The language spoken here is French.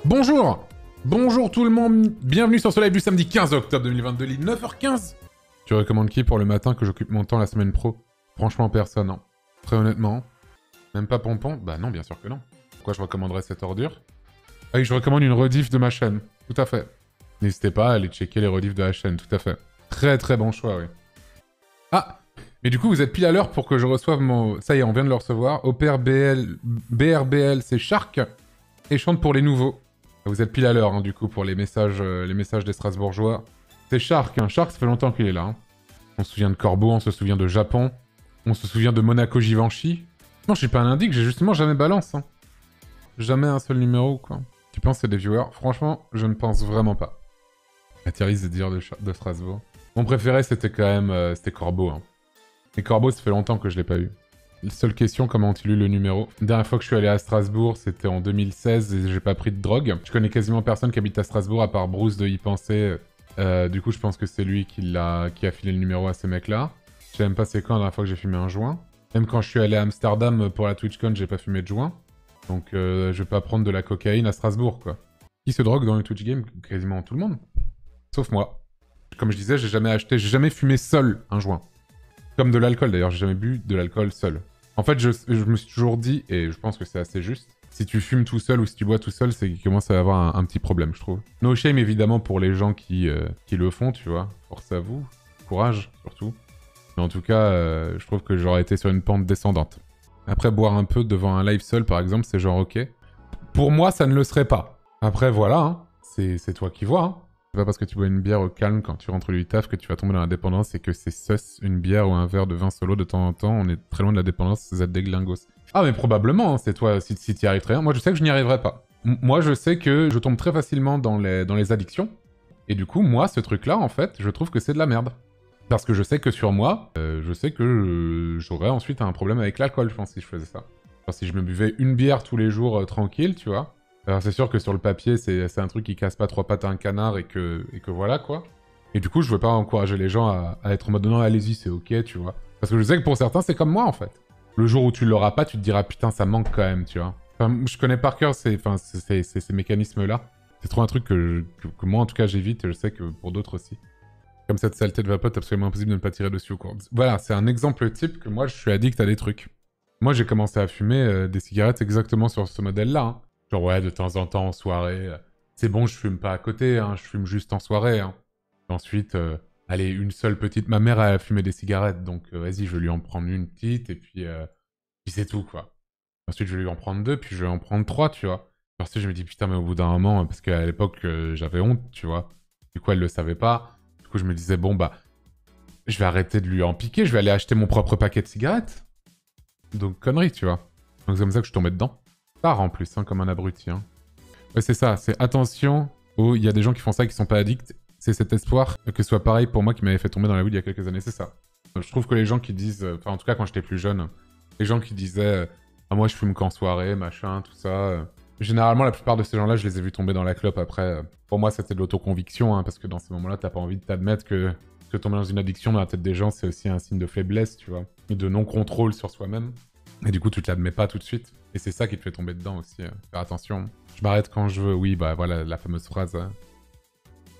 Bonjour. Bonjour tout le monde, bienvenue sur ce live du samedi 15 octobre 2022, il est 9h15. Tu recommandes qui pour le matin que j'occupe mon temps la semaine pro? Franchement personne, hein. Très honnêtement. Même pas Pompon? Bah non, bien sûr que non. Pourquoi je recommanderais cette ordure? Ah oui, je recommande une rediff de ma chaîne, tout à fait. N'hésitez pas à aller checker les rediffs de la chaîne, tout à fait. Très très bon choix, oui. Ah, mais du coup vous êtes pile à l'heure pour que je reçoive mon... Ça y est, on vient de le recevoir. Opère BRBL, c'est Shark. Et chante pour les nouveaux. Vous êtes pile à l'heure, hein, du coup, pour les messages des Strasbourgeois. C'est Shark, hein. Shark, ça fait longtemps qu'il est là. Hein. On se souvient de Corbeau, on se souvient de Japon, on se souvient de Monaco Givenchy. Non, je suis pas un indique, j'ai justement jamais balance. Hein. Jamais un seul numéro, quoi. Tu penses que c'est des viewers? Franchement, je ne pense vraiment pas. La Thierry Zedire de Strasbourg. Mon préféré, c'était quand même c'était Corbeau. Hein. Et Corbeau, ça fait longtemps que je l'ai pas eu. Seule question, comment ont-ils eu le numéro? La dernière fois que je suis allé à Strasbourg, c'était en 2016 et j'ai pas pris de drogue. Je connais quasiment personne qui habite à Strasbourg à part Bruce de Y Penser. Du coup, je pense que c'est lui qui a filé le numéro à ces mecs-là. Je sais même pas c'est quand la dernière fois que j'ai fumé un joint. Même quand je suis allé à Amsterdam pour la TwitchCon, j'ai pas fumé de joint. Donc je vais pas prendre de la cocaïne à Strasbourg, quoi. Qui se drogue dans le Twitch game? Quasiment tout le monde. Sauf moi. Comme je disais, j'ai jamais fumé seul un joint. Comme de l'alcool d'ailleurs, j'ai jamais bu de l'alcool seul. En fait, je me suis toujours dit, et je pense que c'est assez juste, si tu fumes tout seul ou si tu bois tout seul, c'est qu'il commence à y avoir un petit problème, je trouve. No shame, évidemment, pour les gens qui le font, tu vois. Force à vous. Courage, surtout. Mais en tout cas, je trouve que j'aurais été sur une pente descendante. Après, boire un peu devant un live seul, par exemple, c'est genre ok. Pour moi, ça ne le serait pas. Après, voilà, hein. C'est toi qui vois, hein. C'est pas parce que tu bois une bière au calme quand tu rentres du taf que tu vas tomber dans la dépendance et que c'est sus une bière ou un verre de vin solo de temps en temps. On est très loin de la dépendance, vous êtes des glingos. Ah mais probablement, hein, c'est toi, si t'y arrives très bien. Moi je sais que je n'y arriverai pas. Moi je sais que je tombe très facilement dans les addictions. Et du coup, moi, ce truc-là, en fait, je trouve que c'est de la merde. Parce que je sais que sur moi, je sais que j'aurais ensuite un problème avec l'alcool, je pense, si je faisais ça. Genre, si je me buvais une bière tous les jours tranquille, tu vois. Alors c'est sûr que sur le papier, c'est un truc qui casse pas trois pattes à un canard et que voilà, quoi. Et du coup, je veux pas encourager les gens à être en mode non, allez-y, c'est ok, tu vois. Parce que je sais que pour certains, c'est comme moi, en fait. Le jour où tu l'auras pas, tu te diras putain, ça manque quand même, tu vois. Enfin, je connais par cœur ces mécanismes-là. C'est trop un truc que moi, en tout cas, j'évite et je sais que pour d'autres aussi. Comme cette saleté de vapote, absolument impossible de ne pas tirer dessus, quoi. Voilà, c'est un exemple type que moi, je suis addict à des trucs. Moi, j'ai commencé à fumer des cigarettes exactement sur ce modèle-là, hein. Genre, ouais, de temps en temps, en soirée. C'est bon, je fume pas à côté, hein, je fume juste en soirée. Hein. Ensuite, allez, une seule petite... Ma mère a fumé des cigarettes, donc vas-y, je vais lui en prendre une petite, et puis c'est tout, quoi. Ensuite, je vais lui en prendre deux, puis je vais en prendre trois, tu vois. Ensuite, je me dis, putain, mais au bout d'un moment, parce qu'à l'époque, j'avais honte, tu vois. Du coup, elle le savait pas. Du coup, je me disais, bon, bah, je vais arrêter de lui en piquer, je vais aller acheter mon propre paquet de cigarettes. Donc, connerie, tu vois. Donc, c'est comme ça que je tombais dedans. Tard en plus, hein, comme un abruti. Hein. Ouais, c'est ça, c'est attention. Oh, il y a des gens qui font ça qui sont pas addicts. C'est cet espoir que ce soit pareil pour moi qui m'avait fait tomber dans la weed il y a quelques années, c'est ça. Je trouve que les gens qui disent, enfin en tout cas quand j'étais plus jeune, les gens qui disaient ah moi je fume qu'en soirée, machin, tout ça. Généralement la plupart de ces gens-là, je les ai vus tomber dans la clope après. Pour moi c'était de l'autoconviction, hein, parce que dans ces moments-là, t'as pas envie de t'admettre que tomber dans une addiction dans la tête des gens, c'est aussi un signe de faiblesse, tu vois, et de non-contrôle sur soi-même. Et du coup, tu te l'admets pas tout de suite. Et c'est ça qui te fait tomber dedans aussi. Faire attention. Je m'arrête quand je veux. Oui, bah voilà la fameuse phrase.